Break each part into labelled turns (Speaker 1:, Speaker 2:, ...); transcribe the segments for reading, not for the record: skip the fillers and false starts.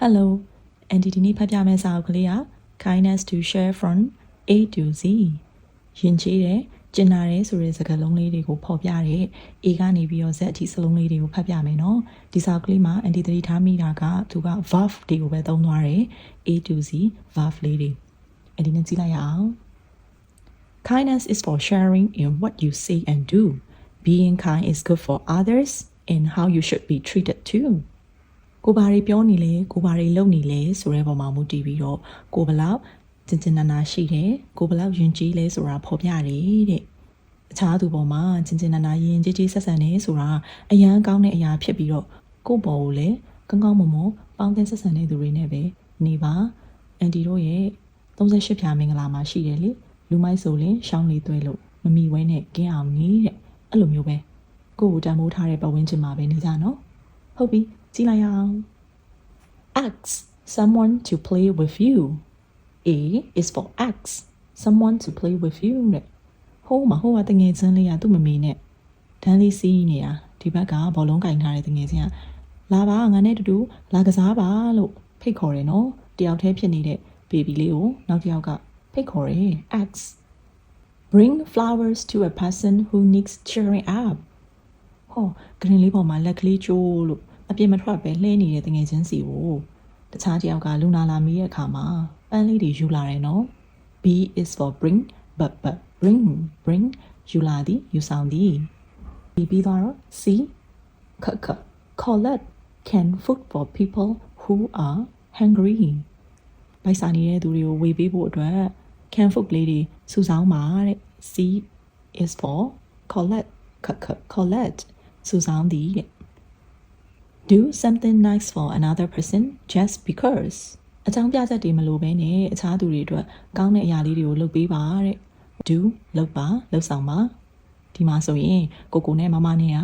Speaker 1: Hello, andဒီနေ့ဖတ်ပြမယ့်စာအုပ်ကလေးက Kindness to share from A to Z ယဉ်ကျေးတယ်ကျင်နာတယ်ဆိုတဲ့စကားလုံးလေးတွေကိုဖော်ပြတဲ့ A ကနေပြီးတော့ Z အထိစလုံးလေးတွေကိုဖတ်ပြမယ်နော်ဒီစာအုပ်ကလေးမှာ anti သတိထားမိတာကသူက verb တွေကိုပဲသုံးသွားတယ် A to Z verb လေးတွေအဲ့ဒီနဲ့ကြည့်လိုက်ရအောင် Kindness is for sharing in what you say and do. Being kind is good for others and how you should be treated too. ကိုဘာတွေပြောနေလဲကိုဘာတွေလုပ်နေလဲဆိုတဲ့ပုံမှာမူတည်ပြီးတော့ကိုဘလောက်ကျင်ကျင်နာနာရှိတယ်ကိုဘလောက်ယဉ်ကျေးလဲဆိုတာဖော်ပြတယ်တဲ့အခြားသူပေါ်မှာကျင်ကျင်နာနာယဉ်ကျေးကျေးဆက်ဆံနေဆိုတာအရန်ကောင်းတဲ့အရာဖြစ်ပြီးတော့ကိုပေါ်ကိုလည်းကောင်းကောင်းမွန်မွန်ပေါင်းသင်းဆက်ဆံနေသူတွေနဲ့ပဲနေပါအန်တီတို့ရဲ့38ဖြာမင်္ဂလာမှာရှိတယ်လေလူမိုက်ဆိုရင်ရှောင်းလေးသွဲလို့မမီဝဲနဲ့ကင်းအောင်နေတဲ့အဲ့လိုမျိုးပဲကိုကိုတန်မိုးထားတဲ့ပတ်ဝန်းကျင်မှာပဲနေကြနော်ဟုတ်ပြီကြည့်လိုက်အောင် Ask someone to play with you. A is for ask someone to play with you တဲ့ဟိုးကတငယ်ချင်းလေးကသူ့မမေနဲ့တန်းလေးစီးနေတာဒီဘက်ကဘောလုံးကင်ထားတဲ့တငယ်ချင်းကလာပါငါနဲ့တူတူလာကစားပါလို့ဖိတ်ခေါ်တယ်နော်တယောက်တည်းဖြစ်နေတဲ့ baby လေးကိုနောက်တစ်ယောက်ကဖိတ်ခေါ်တယ် Ask Bring flowers to a person who needs cheering up ဟောဂရင်လေးပေါ်မှာလက်ကလေးကျိုးလို့အပြစ်မထွက်ပဲလှဲနေတဲ့တငယ်ချင်းစီကိုတခြားတယောက်ကလူနာလာမိတဲ့အခါမှာပန်းလေးတွေယူလာတယ်နော် B is for bring but bring ယူလာသည်ယူဆောင်သည် B ပြီးတော့ C collect canned food for people who are hungry ဗိုက်စာနေတဲ့သူတွေကိုဝေပေးဖို့အတွက် canned food လေးတွေစုဆောင်းပါတဲ့ C is for collect စုဆောင်းသည်တဲ့Do something nice for another person just because အကြောင်းပြချက်တွေမလိုဘဲနဲ့အခြားသူတွေအတွက်ကောင်းတဲ့အရာလေးတွေကိုလုပ်ပေးပါတဲ့ Do လုပ်ပါလုပ်ဆောင်ပါဒီမှာဆိုရင်ကိုနဲ့မမနဲ့က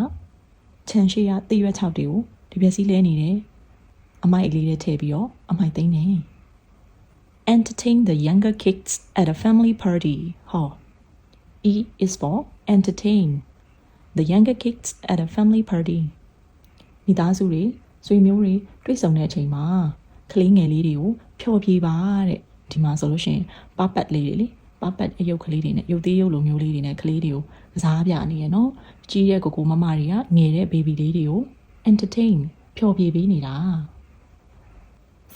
Speaker 1: ခြံရှိရတိရွက်6တွေကိုဒီပျက်စီးလဲနေတယ်အမိုက်လေးတွေထည့်ပြီးတော့အမိုက်သိမ်းနေ Entertain the younger kids at a family party ဟော E is for entertain the younger kids at a family partyမိသားစုတွေဆွေမျိုးတွေတွေ့ဆုံတဲ့အချိန်မှာကလေးငယ်လေးတွေကိုဖျော်ဖြေပါတဲ့ဒီမှာဆိုလို့ရှိရင်ပပတ်လေးတွေလေပပတ်အယုတ်ကလေးတွေနဲ့ရုပ်သေးရုပ်လိုမျိုးလေးတွေနဲ့ကလေးတွေကိုကစားပြနေရနော်ကြီးတဲ့ကိုမမတွေကငယ်တဲ့ baby လေးတွေကို entertain ဖျော်ဖြေပေးနေတာ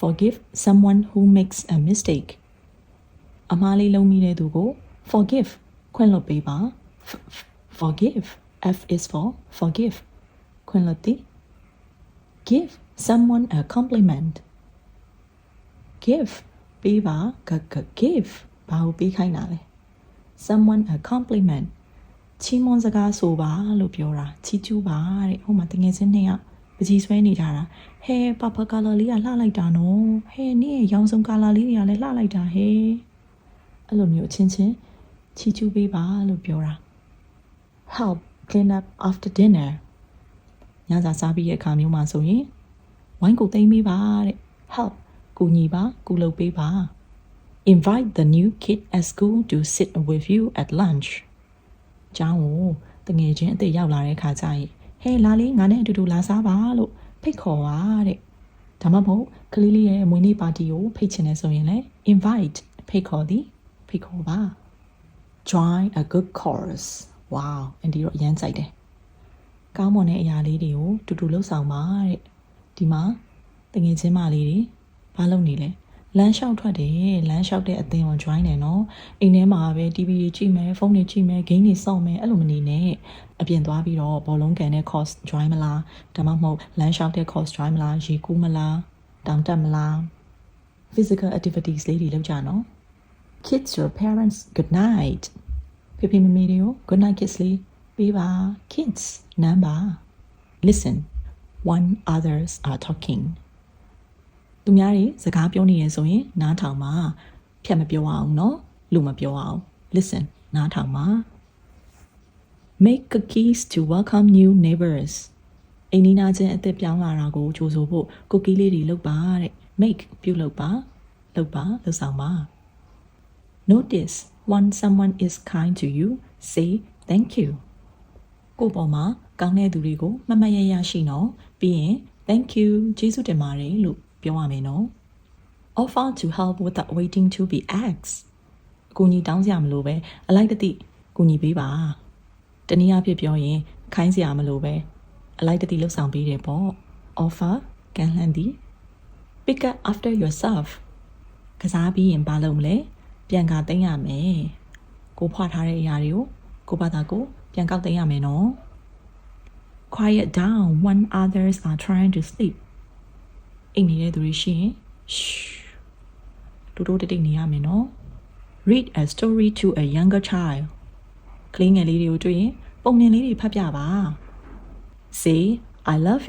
Speaker 1: Forgive someone who makes a mistake အမှားလေးလုံးမိတဲ့သူကို forgive ခွင့်လွှတ်ပေးပါ forgive F is for forgive ခွင့်လွှတ်သည် Give someone a compliment. Give ပေးပါ give ဘာကိုပေးခိုင်းတာလဲ Someone a compliment ချီးမွမ်းစကားဆိုပါလို့ပြောတာချီးကျူးပါတဲ့ဟိုမှာတကယ်ချင်းနှစ်ယောက်ပကြီးဆွဲနေကြတာဟဲပပကာလာလေးကလှလိုက်တာနော်ဟဲနင့်ရောင်စုံကာလာလေးတွေကလည်းလှလိုက်တာဟဲအဲ့လိုမျိုးချင်းချီးကျူးပေးပါလို့ပြောတာ Help clean up after dinnerညစာစားပြီးရဲ့အခါမျိုးမှာဆိုရင်ဝိုင်းကိုသိမ်းပေးပါတဲ့ help ကူညီပါကူလုပ်ပေးပါ invite the new kid at school to sit with you at lunch ကျောင်းကိုတငယ်ချင်းအသက်ရောက်လာတဲ့အခါကျရင်ဟဲလာလေးငါနဲ့အတူတူလာစားပါလို့ဖိတ်ခေါ်ပါတဲ့ဒါမှမဟုတ်ကလေးလေးရဲ့မွေးနေ့ပါတီကိုဖိတ်ချင်တယ်ဆိုရင်လည်း invite ဖိတ်ခေါ်ပါ join a good cause wow အန်ဒီတော့အရန်ကြိုက်တယ်ကောင်းမွန်တဲ့အရာလေးတွေကိုတူတူလှုပ်ဆောင်ပါတဲ့ဒီမှာတငယ်ချင်းမလေးတွေဘာလုပ်နေလဲလမ်းလျှောက်ထွက်တယ်လမ်းလျှောက်တဲ့အသင်းကို join တယ်နော်အိမ်ထဲမှာပဲ TV တွေကြည့်မယ်ဖုန်းတွေကြည့်မယ် game တွေစောင့်မယ်အဲ့လိုမနေနဲ့အပြင်သွားပြီးတော့ဘောလုံးကန်တဲ့ course join မလားဒါမှမဟုတ်လမ်းလျှောက်တဲ့ course join မလားရေကူးမလားတောင်တက်မလား physical activities လေးတွေလုပ်ကြနော် kids your parents good night ဖေမမေတွေကို good night kids လေးပေးပါ kids number listen when others are talking သူများတွေစကားပြောနေရဆိုရင်နားထောင်ပါဖြတ်မပြောအောင်နော်လူမပြောအောင် listen နားထောင်ပါ make cookies to welcome new neighbors အိမ်နီးနားချင်းအသက်ပြောင်းလာတာကိုကြိုဆိုဖို့ကူကီးလေးတွေလုပ်ပါတဲ့ make ပြုလုပ်ပါလုပ်ဆောင်ပါ notice when someone is kind to you say thank youကိုပေါ်မှာကောင်းတဲ့သူတွေကိုမမရရရှိနော်ပြီးရင် thank you ကျေးဇူးတင်ပါတယ်လို့ ပြောရမယ်နော် offer to help without waiting to be asked အကူအညီတောင်းစရာမလိုပဲအလိုက်တသိကူညီပေးပါတနည်းအားဖြင့်ပြောရင်ခိုင်းစရာမလိုပဲအလိုက်တသိလှုပ်ဆောင်ပေးတယ်ပေါ့ offer ကမ်းလှမ်းသည် pick up after yourself ကစားပြီးရင်ဘာလုပ်မလဲပြန်ကသိမ်းရမယ်ကိုဖွာထားတဲ့အရာတွေကိုဘာသာကိုပြန်ကောက်သိမ်းရမယ်နော် quiet down when others are trying to sleep အိမ်နေတဲ့သူတွေရှိရင် တူတူတိတ်နေရမယ်နော် read a story to a younger child ကလေးငယ်လေးတွေကိုတွေ့ရင်ပုံမြင်လေးတွေဖတ်ပြပါ say I love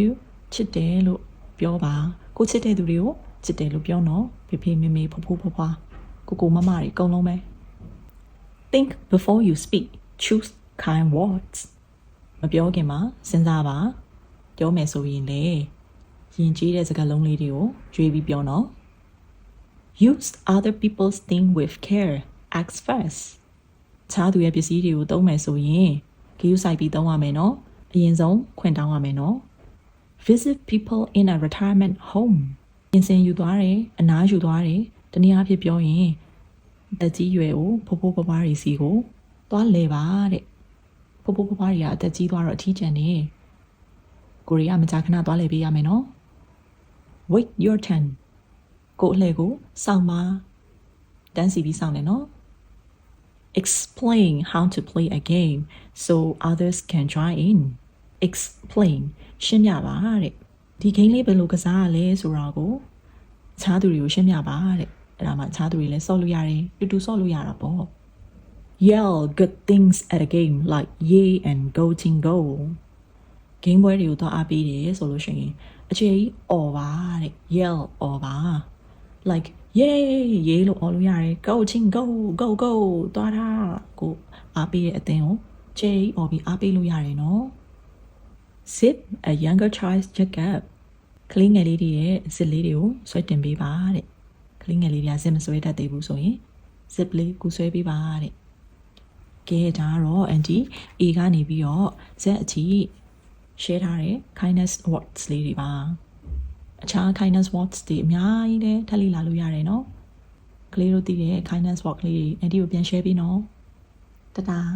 Speaker 1: you ချစ်တယ်လို့ပြောပါကိုချစ်တဲ့သူတွေကိုချစ်တယ်လို့ပြောနော်ဖေဖေမေမေဖဖိုးဖွားဖွားကိုမမတွေအကုန်လုံးပဲ think before you speak choose kind words မပြောခင်မှာစဉ်းစားပါပြောမယ်ဆိုရင်လေယဉ်ကျေးတဲ့စကားလုံးလေးတွေကိုရွေးပြီးပြောနော် use other people's thing with care ask first ခြားသူရဲ့ပစ္စည်းတွေကိုသုံးမယ်ဆိုရင်ဂရုစိုက်ပြီးသုံးရမယ်နော်အရင်ဆုံးခွင့်တောင်းရမယ်နော် visit people in a retirement home ပြင်ဆင်ယူသွားတယ်အနားယူသွားတယ်တနည်းအားဖြင့်ပြောရင်တက်ကြီးရွယ်ကိုဖိုးဖိုးဖွားဖွားတွေစီကိုသွားလဲပါတဲ့ဖိုးဖိုးဖွားဖွားတွေကအသက်ကြီးသွားတော့အထီးကျန်နေကိုရီးယားမကြာခဏသွားလဲပေးရမယ်နော် wait your turn ကိုအလှကိုစောင့်ပါတန်းစီပြီးစောင့်နေနော် explain how to play a game so others can join in explain ရှင်းပြပါတဲ့ဒီ game လေးဘယ်လိုကစားရလဲဆိုတာကိုခြားသူတွေကိုရှင်းပြပါတဲ့အဲ့ဒါမှခြားသူတွေလည်းဆော့လို့ရတယ်တူတူဆော့လို့ရတာပေါ့ yell good things at a game like yay and go team go game ပွဲတွေကိုတော့အားပေးတယ်ဆိုလို့ရှိရင်အခြေကြီးအော်ပါတဲ့ yell အော်ပါ like yay လို့အော်လို့ရတယ် go team go go go သွားတာကိုအားပေးတဲ့အသင်းကိုခြေကြီးအော်ပြီးအားပေးလို့ရတယ်နော် zip a younger child's jacket ကလေးငယ်လေးတွေရဲ့ zip လေးတွေကိုဆွဲတင်ပေးပါတဲ့ကလေးငယ်လေးတွေက zip မဆွဲတတ်သေးဘူးဆိုရင် zip လေးကိုဆွဲပေးပါတဲ့ကဲဒါကတော့ anti A ကနေပြီးတော့ Z အထိ share ထားတဲ့ kindness words လေးတွေပါအခြား kindness words တွေအများကြီးလည်းထပ်လေ့လာလို့ရတယ်နော်ကလေးတို့သိတဲ့ kindness word လေးတွေ anti ကိုပြန် share ပေးနော်တတား